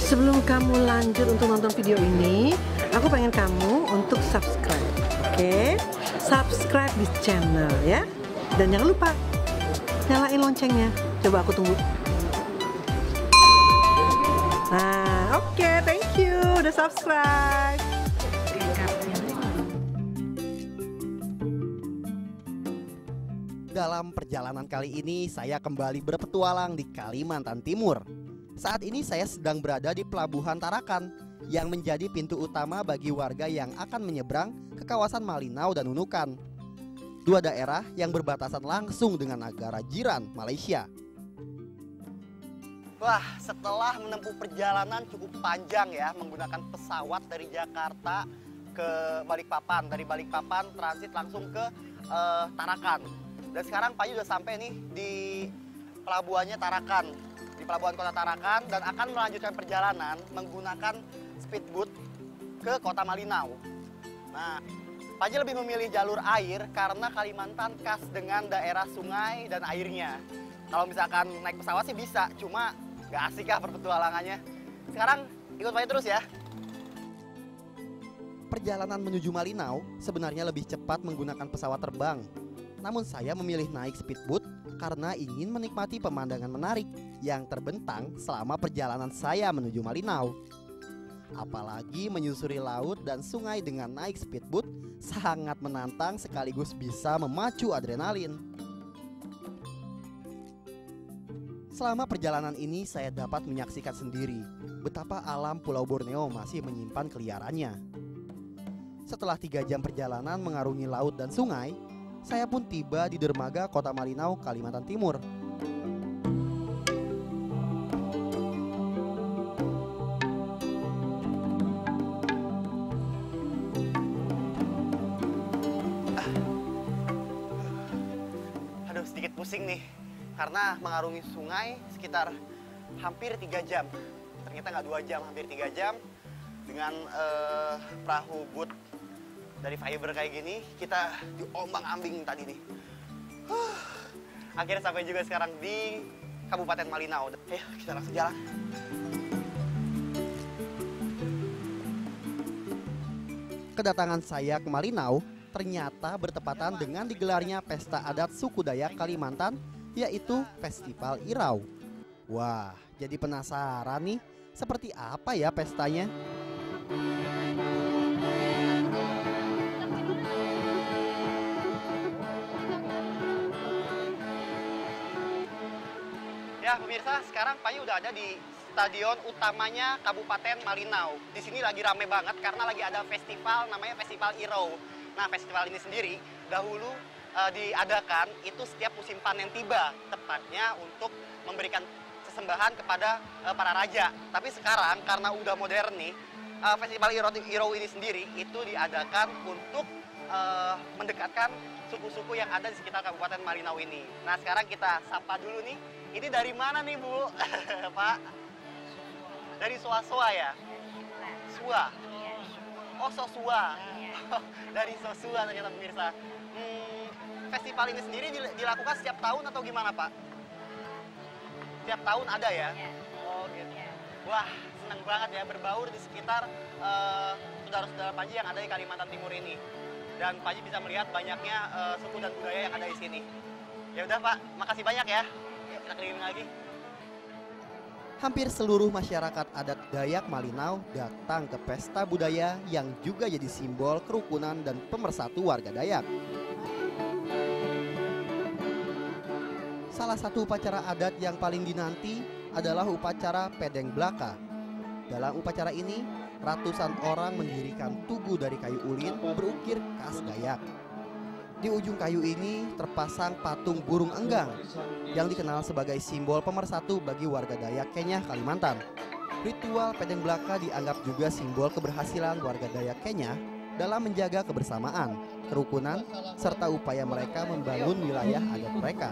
Sebelum kamu lanjut untuk nonton video ini, aku pengen kamu untuk subscribe, oke? Subscribe di channel ya. Dan jangan lupa nyalain loncengnya. Coba aku tunggu. Nah, oke, thank you udah subscribe. Dalam perjalanan kali ini saya kembali berpetualang di Kalimantan Timur. Saat ini saya sedang berada di Pelabuhan Tarakan yang menjadi pintu utama bagi warga yang akan menyeberang ke kawasan Malinau dan Nunukan, dua daerah yang berbatasan langsung dengan negara jiran Malaysia. Wah, setelah menempuh perjalanan cukup panjang ya, menggunakan pesawat dari Jakarta ke Balikpapan, dari Balikpapan transit langsung ke Tarakan. Dan sekarang Pak Yu udah sampai nih di pelabuhannya Tarakan, di pelabuhan kota Tarakan, dan akan melanjutkan perjalanan menggunakan speedboat ke kota Malinau. Nah, Pak Yu lebih memilih jalur air karena Kalimantan khas dengan daerah sungai dan airnya. Kalau misalkan naik pesawat sih bisa, cuma nggak asik lah perpetualangannya. Sekarang ikut Pak Yu terus ya. Perjalanan menuju Malinau sebenarnya lebih cepat menggunakan pesawat terbang. Namun saya memilih naik speedboat karena ingin menikmati pemandangan menarik yang terbentang selama perjalanan saya menuju Malinau. Apalagi menyusuri laut dan sungai dengan naik speedboat sangat menantang sekaligus bisa memacu adrenalin. Selama perjalanan ini saya dapat menyaksikan sendiri betapa alam Pulau Borneo masih menyimpan keliarannya. Setelah 3 jam perjalanan mengarungi laut dan sungai, saya pun tiba di dermaga kota Malinau, Kalimantan Timur. Aduh, sedikit pusing nih, karena mengarungi sungai sekitar hampir 3 jam. Ternyata nggak 2 jam, hampir 3 jam. Dengan perahu boot dari fiber kayak gini, kita diombang-ambing tadi nih. Akhirnya sampai juga sekarang di Kabupaten Malinau. Ayo kita langsung jalan. Kedatangan saya ke Malinau ternyata bertepatan dengan digelarnya pesta adat suku Dayak Kalimantan, yaitu Festival Irau. Wah, jadi penasaran nih, seperti apa ya pestanya? Ya pemirsa, sekarang Pak Yu udah ada di stadion utamanya Kabupaten Malinau. Di sini lagi rame banget karena lagi ada festival namanya Festival Irau. Nah, festival ini sendiri dahulu diadakan itu setiap musim panen tiba, tepatnya untuk memberikan sesembahan kepada para raja. Tapi sekarang karena udah modern nih, Festival Irau ini sendiri itu diadakan untuk mendekatkan suku-suku yang ada di sekitar Kabupaten Malinau ini. Nah, sekarang kita sapa dulu nih. Ini dari mana nih, Bu? Pak? Dari Soa-Soa ya? Sua? Oh, Sosua. Dari Sosua ternyata pemirsa. Festival ini sendiri dilakukan setiap tahun atau gimana, Pak? Setiap tahun ada ya? Oh, gitu. Wah, senang banget ya berbaur di sekitar saudara-saudara Panji yang ada di Kalimantan Timur ini. Dan Panji bisa melihat banyaknya suku dan budaya yang ada di sini. Ya udah, Pak, makasih banyak ya. Kita keliling lagi. Hampir seluruh masyarakat adat Dayak Malinau datang ke pesta budaya yang juga jadi simbol kerukunan dan pemersatu warga Dayak. Salah satu upacara adat yang paling dinanti adalah upacara Pedeng Blaka. Dalam upacara ini, ratusan orang mendirikan tugu dari kayu ulin berukir khas Dayak. Di ujung kayu ini terpasang patung burung enggang yang dikenal sebagai simbol pemersatu bagi warga Dayak Kenyah, Kalimantan. Ritual Pedeng Blaka dianggap juga simbol keberhasilan warga Dayak Kenyah dalam menjaga kebersamaan, kerukunan, serta upaya mereka membangun wilayah adat mereka.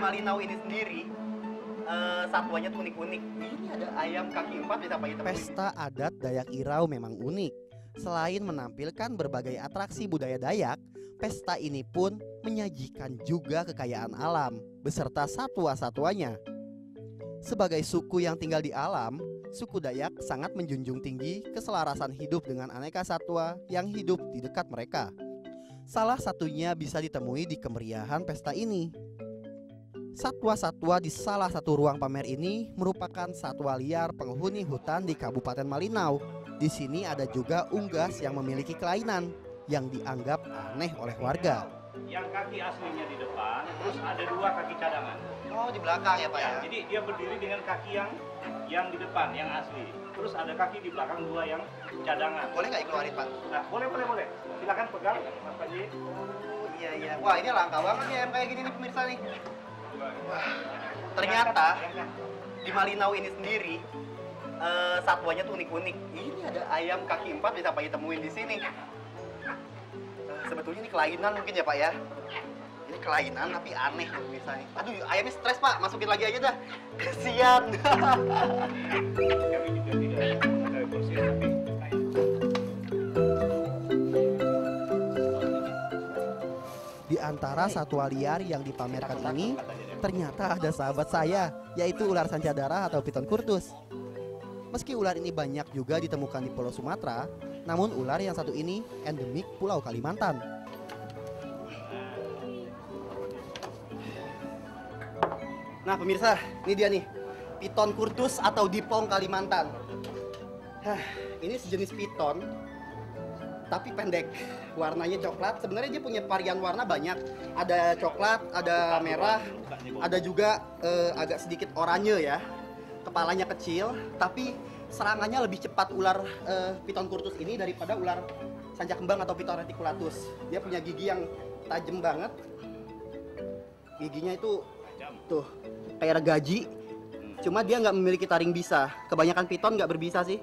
Malinau ini sendiri satwanya tuh unik-unik. Di Ini ada ayam kaki empat bisa Pak Ita. Pesta adat Dayak Irau memang unik. Selain menampilkan berbagai atraksi budaya Dayak, pesta ini pun menyajikan juga kekayaan alam beserta satwa-satwanya. Sebagai suku yang tinggal di alam, suku Dayak sangat menjunjung tinggi keselarasan hidup dengan aneka satwa yang hidup di dekat mereka. Salah satunya bisa ditemui di kemeriahan pesta ini. Satwa-satwa di salah satu ruang pamer ini merupakan satwa liar penghuni hutan di Kabupaten Malinau. Di sini ada juga unggas yang memiliki kelainan yang dianggap aneh oleh warga. Yang kaki aslinya di depan, terus ada dua kaki cadangan. Oh, di belakang ya Pak ya? Jadi dia berdiri dengan kaki yang di depan, yang asli. Terus ada kaki di belakang dua yang cadangan. Boleh nggak dikeluarin Pak? Nah, boleh. Silakan pegang, Mas Panji. Oh iya. Wah, ini langka banget ya ayam kayak gini nih pemirsa nih. Wah, ternyata di Malinau ini sendiri satwanya tuh unik-unik. Ini ada ayam kaki empat bisa Pak temuin di sini. Sebetulnya ini kelainan mungkin ya Pak ya. Ini kelainan tapi aneh misalnya. Aduh, ayamnya stres Pak, masukin lagi aja dah. Kesian. Kami juga tidak ada proses tapi Di antara satwa liar yang dipamerkan ini, ternyata ada sahabat saya, yaitu ular sanca darah atau piton kurtus. Meski ular ini banyak juga ditemukan di Pulau Sumatera, namun ular yang satu ini endemik Pulau Kalimantan. Nah pemirsa, ini dia nih, piton kurtus atau dipong Kalimantan. Ini sejenis piton, tapi pendek. Warnanya coklat. Sebenarnya dia punya varian warna banyak. Ada coklat, ada merah, ada juga agak sedikit oranye ya. Kepalanya kecil, tapi serangannya lebih cepat ular piton kurtus ini daripada ular sanca kembang atau piton reticulatus. Dia punya gigi yang tajam banget. Giginya itu tuh kayak gaji. Cuma dia nggak memiliki taring bisa. Kebanyakan piton nggak berbisa sih.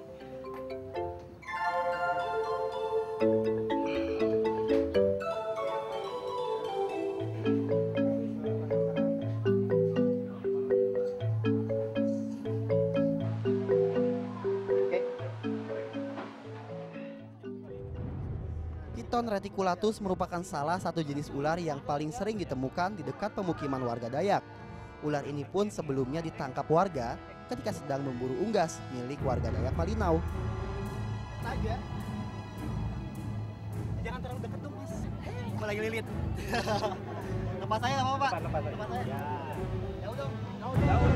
Piton reticulatus merupakan salah satu jenis ular yang paling sering ditemukan di dekat pemukiman warga Dayak. Ular ini pun sebelumnya ditangkap warga ketika sedang memburu unggas milik warga Dayak Malinau. Saja. Jangan terlalu dekat dong mas. Gue lagi lilit. Lepas saya apa Pak? Lepas saya. Ya. Jauh dong. Jauh.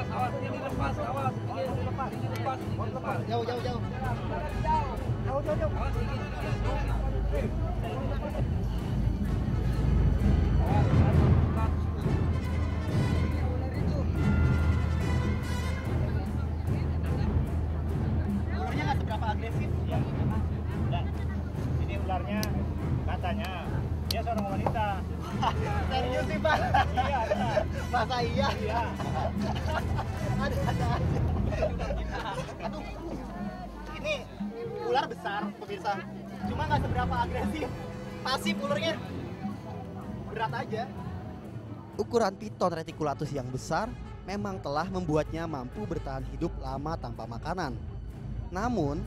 Awas, ini dilepas, Jauh. Awas, ularnya nggak seberapa agresif ya. Dan ini ularnya katanya dia seorang wanita. Serius sih Pak? Iya, benar. Masa iya? Iya. Ada aja. Aduh, ini ular besar pemirsa, cuma nggak seberapa agresif, pasif ularnya, berat aja. Ukuran piton reticulatus yang besar memang telah membuatnya mampu bertahan hidup lama tanpa makanan. Namun,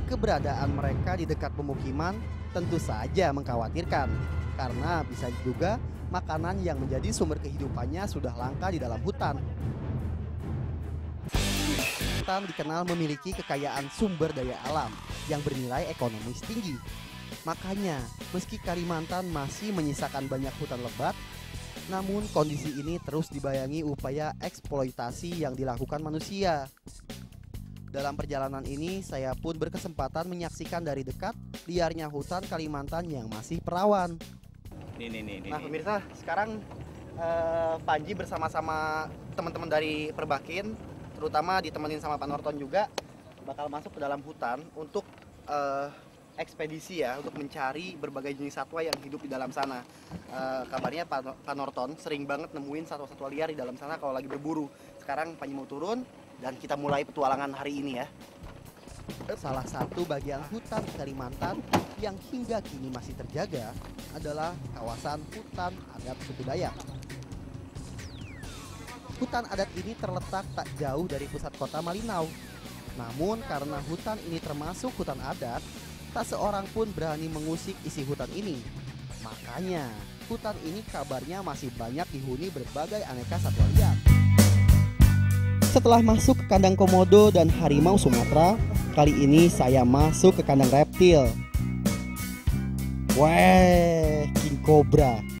keberadaan mereka di dekat pemukiman tentu saja mengkhawatirkan, karena bisa juga makanan yang menjadi sumber kehidupannya sudah langka di dalam hutan. Hutan dikenal memiliki kekayaan sumber daya alam yang bernilai ekonomis tinggi. Makanya, meski Kalimantan masih menyisakan banyak hutan lebat, namun kondisi ini terus dibayangi upaya eksploitasi yang dilakukan manusia. Dalam perjalanan ini, saya pun berkesempatan menyaksikan dari dekat liarnya hutan Kalimantan yang masih perawan. Nih. Nah pemirsa, sekarang Panji bersama-sama teman-teman dari Perbakin, terutama ditemenin sama Pak Norton juga, bakal masuk ke dalam hutan untuk ekspedisi ya, untuk mencari berbagai jenis satwa yang hidup di dalam sana. Kabarnya Pak Norton sering banget nemuin satwa-satwa liar di dalam sana kalau lagi berburu. Sekarang Panji mau turun dan kita mulai petualangan hari ini ya. Salah satu bagian hutan di Kalimantan yang hingga kini masih terjaga adalah kawasan hutan adat suku Dayak. Hutan adat ini terletak tak jauh dari pusat kota Malinau. Namun karena hutan ini termasuk hutan adat, tak seorang pun berani mengusik isi hutan ini. Makanya hutan ini kabarnya masih banyak dihuni berbagai aneka satwa liar. Setelah masuk ke kandang komodo dan harimau Sumatera, kali ini saya masuk ke kandang reptil. Weh, king cobra.